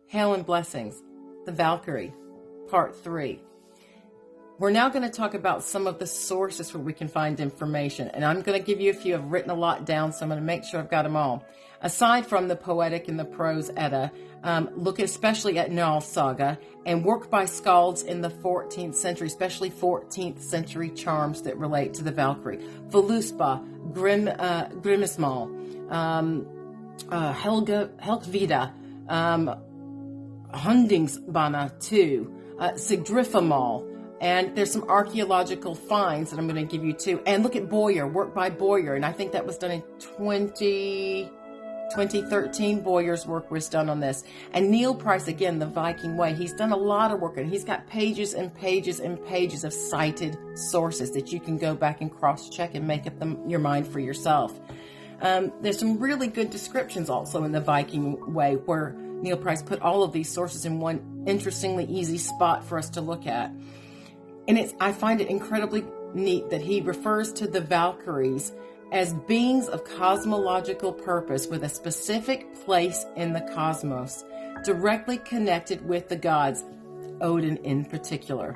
Hail and Blessings, the Valkyrie, Part 3. We're now going to talk about some of the sources where we can find information, and I'm going to give you a few. I've written a lot down, so I'm going to make sure I've got them all. Aside from the Poetic and the Prose Edda, look especially at Njal Saga and work by skalds in the 14th century, especially 14th century charms that relate to the Valkyrie. Voluspa, Grimmismal, Helgvida, Hundingsbana too, Sigdrifamal, and there's some archaeological finds that I'm going to give you too. And look at Boyer, work by Boyer, and I think that was done in 2013. Boyer's work was done on this. And Neil Price, again, The Viking Way, he's done a lot of work, and he's got pages and pages and pages of cited sources that you can go back and cross-check and make up your mind for yourself. There's some really good descriptions also in The Viking Way, where Neil Price put all of these sources in one interestingly easy spot for us to look at. And I find it incredibly neat that he refers to the Valkyries as beings of cosmological purpose with a specific place in the cosmos, directly connected with the gods, Odin in particular.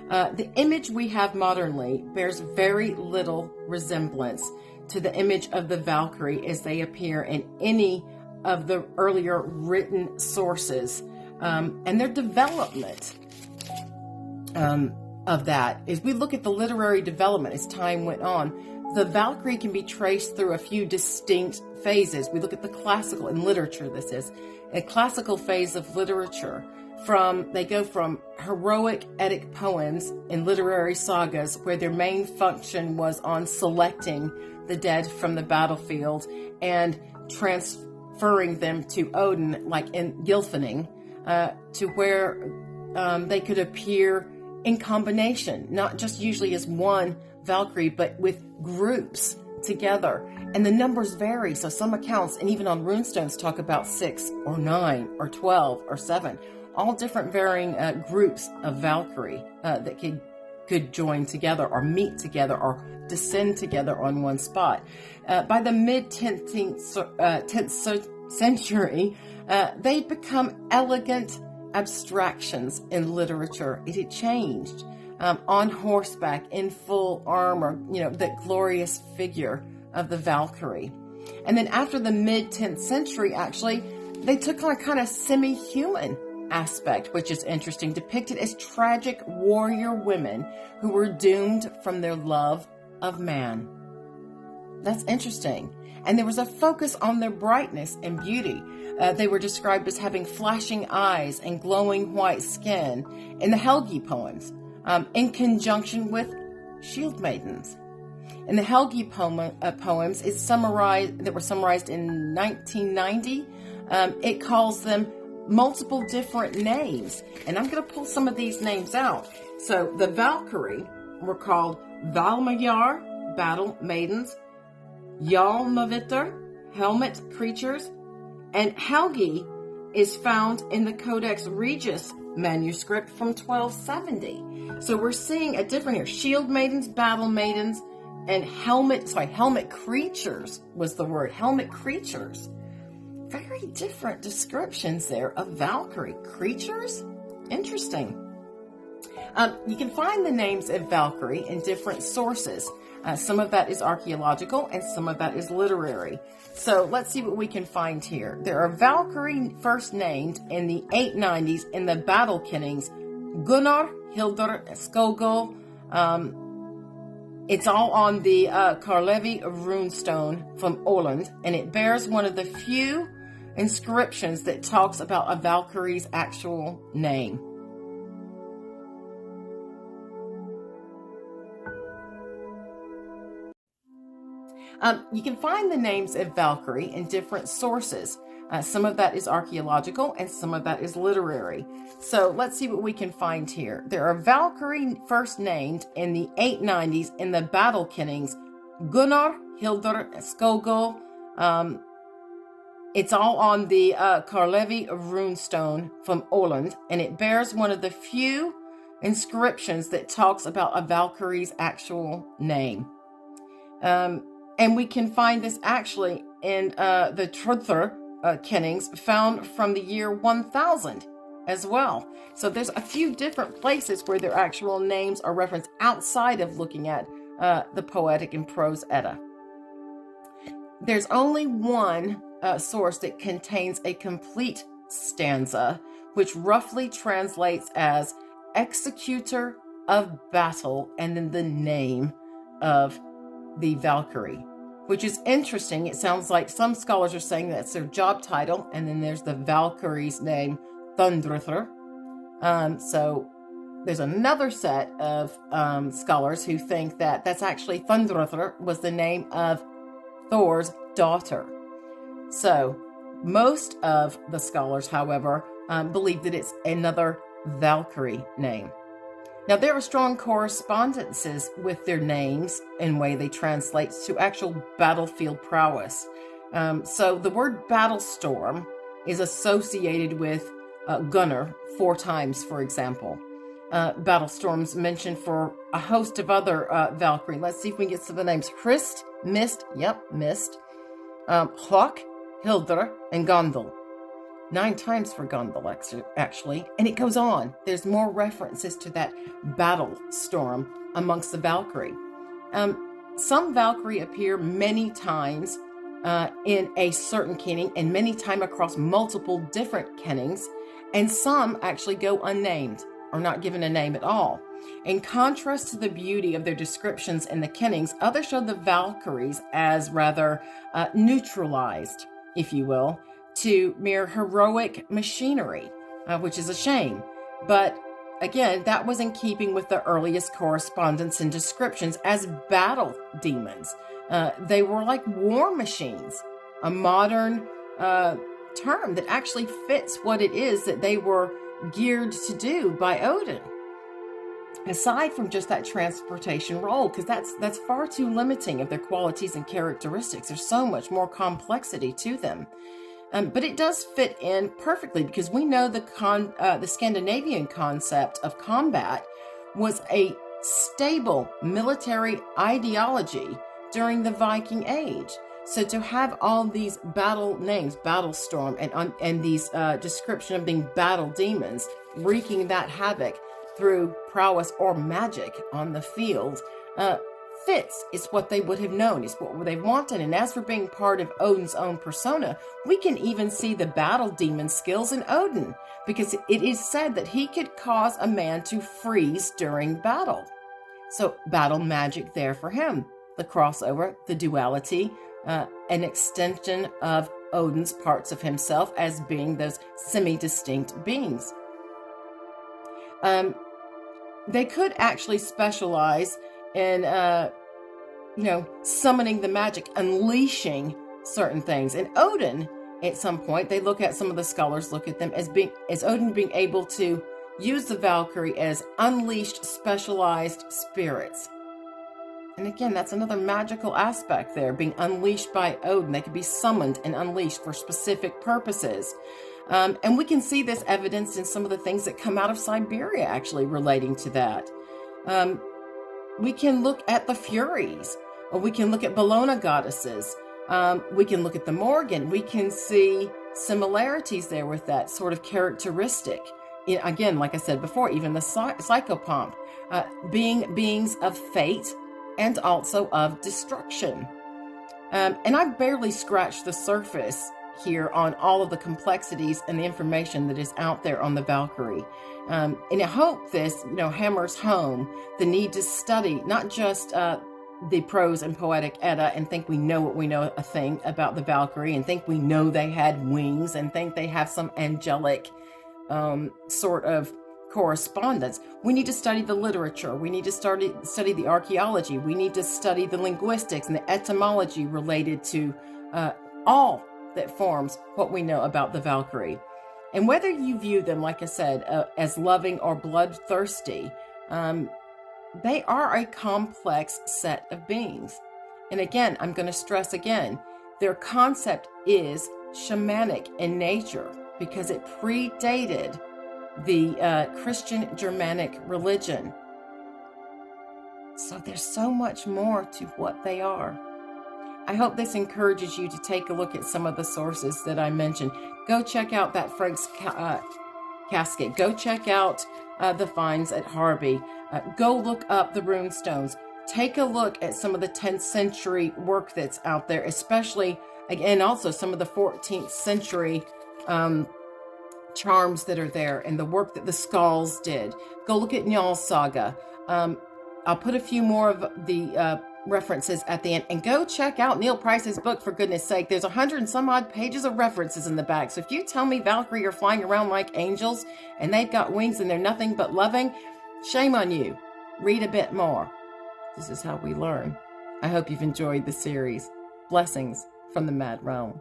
The image we have modernly bears very little resemblance to the image of the Valkyrie as they appear in any of the earlier written sources, and their development of that. As we look at the literary development as time went on, the Valkyrie can be traced through a few distinct phases. We look at the classical, in literature this is, a classical phase of literature. They go from heroic Eddic poems in literary sagas where their main function was on selecting the dead from the battlefield and transferring them to Odin, like in Gylfaginning, to where they could appear in combination, not just usually as one Valkyrie, but with groups together. And the numbers vary. So some accounts, and even on runestones, talk about 6 or 9 or 12 or 7, all different varying groups of Valkyrie that could join together or meet together or descend together on one spot. By the mid-10th century, they'd become elegant abstractions in literature. It had changed. On horseback, in full armor, the glorious figure of the Valkyrie. And then after the mid-10th century, actually, they took on a kind of semi-human aspect, which is interesting, depicted as tragic warrior women who were doomed from their love of man. That's interesting. And there was a focus on their brightness and beauty. They were described as having flashing eyes and glowing white skin in the Helgi poems, in conjunction with shield maidens. In the Helgi poems that were summarized in 1990, it calls them multiple different names. And I'm going to pull some of these names out. So the Valkyrie were called Valmyjar, battle maidens, Hjalmavitr, helmet creatures, and Helgi is found in the Codex Regius manuscript from 1270. So we're seeing a different here. Shield maidens, battle maidens, and helmet creatures was the word. Helmet creatures. Very different descriptions there of Valkyrie. Creatures? Interesting. You can find the names of Valkyrie in different sources. Some of that is archaeological and some of that is literary. So let's see what we can find here. There are Valkyrie first named in the 890s in the battle kennings. Gunnar, Hildur, Skogul. It's all on the Karlevi runestone from Åland, and it bears one of the few inscriptions that talks about a Valkyrie's actual name. You can find the names of Valkyrie in different sources. Some of that is archaeological and some of that is literary. So let's see what we can find here. There are Valkyrie first named in the 890s in the battle kennings. Gunnar, Hildur, Skogul. It's all on the Karlevi runestone from Åland, and it bears one of the few inscriptions that talks about a Valkyrie's actual name. And we can find this actually in the Truther kennings found from the year 1000 as well. So there's a few different places where their actual names are referenced outside of looking at the Poetic and Prose Edda. There's only one source that contains a complete stanza, which roughly translates as executor of battle, and then the name of the Valkyrie, which is interesting. It sounds like some scholars are saying that's their job title, and then there's the Valkyrie's name, Thundrathur. So there's another set of scholars who think that that's actually Thundrathur was the name of Thor's daughter. So most of the scholars, however, believe that it's another Valkyrie name. Now, there are strong correspondences with their names and way they translate to actual battlefield prowess. So the word battle storm is associated with Gunnar 4 times, for example. Battle storms mentioned for a host of other Valkyrie. Let's see if we can get some of the names. Hrist, Mist, Mist, Hawk, Hildr, and Gondel. 9 times for Gondel, actually. And it goes on. There's more references to that battle storm amongst the Valkyrie. Some Valkyrie appear many times in a certain kenning, and many times across multiple different kennings, and some actually go unnamed or not given a name at all. In contrast to the beauty of their descriptions in the kennings, others show the Valkyries as rather neutralized, if you will, to mere heroic machinery, which is a shame. But again, that was in keeping with the earliest correspondence and descriptions as battle demons. They were like war machines, a modern term that actually fits what it is that they were geared to do by Odin. Aside from just that transportation role, because that's far too limiting of their qualities and characteristics. There's so much more complexity to them. But it does fit in perfectly, because we know the Scandinavian concept of combat was a stable military ideology during the Viking Age. So to have all these battle names, battle storm, and these description of being battle demons, wreaking that havoc through prowess or magic on the field, fits. It's what they would have known. It's what they wanted. And as for being part of Odin's own persona, we can even see the battle demon skills in Odin, because it is said that he could cause a man to freeze during battle. So battle magic there for him. The crossover, the duality, an extension of Odin's parts of himself as being those semi-distinct beings. They could actually specialize in, summoning the magic, unleashing certain things. And Odin, at some point, some of the scholars look at them as Odin being able to use the Valkyrie as unleashed, specialized spirits. And again, that's another magical aspect there, being unleashed by Odin. They could be summoned and unleashed for specific purposes. And we can see this evidenced in some of the things that come out of Siberia, actually, relating to that. We can look at the Furies, or we can look at Bellona goddesses. We can look at the Morgan. We can see similarities there with that sort of characteristic. Again, like I said before, even the psychopomp, being beings of fate and also of destruction. And I've barely scratched the surface here on all of the complexities and the information that is out there on the Valkyrie. And I hope this, hammers home the need to study not just the prose and poetic Edda and think we know what we know a thing about the Valkyrie, and think we know they had wings, and think they have some angelic sort of correspondence. We need to study the literature. We need to study the archaeology. We need to study the linguistics and the etymology related to all that forms what we know about the Valkyrie. And whether you view them, like I said, as loving or bloodthirsty, they are a complex set of beings. And again, I'm going to stress again, their concept is shamanic in nature, because it predated the Christian Germanic religion. So there's so much more to what they are. I hope this encourages you to take a look at some of the sources that I mentioned. Go check out that Frank's casket. Go check out the finds at Harvey. Go look up the rune stones. Take a look at some of the 10th century work that's out there, especially, again, also some of the 14th century charms that are there and the work that the Skalds did. Go look at Njál's saga. I'll put a few more of the references at the end, and go check out Neil Price's book, for goodness sake. There's 100 and some odd pages of references in the back. So if you tell me Valkyrie are flying around like angels and they've got wings and they're nothing but loving, shame on you. Read a bit more. This is how we learn. I hope you've enjoyed the series. Blessings from the Mad Realm.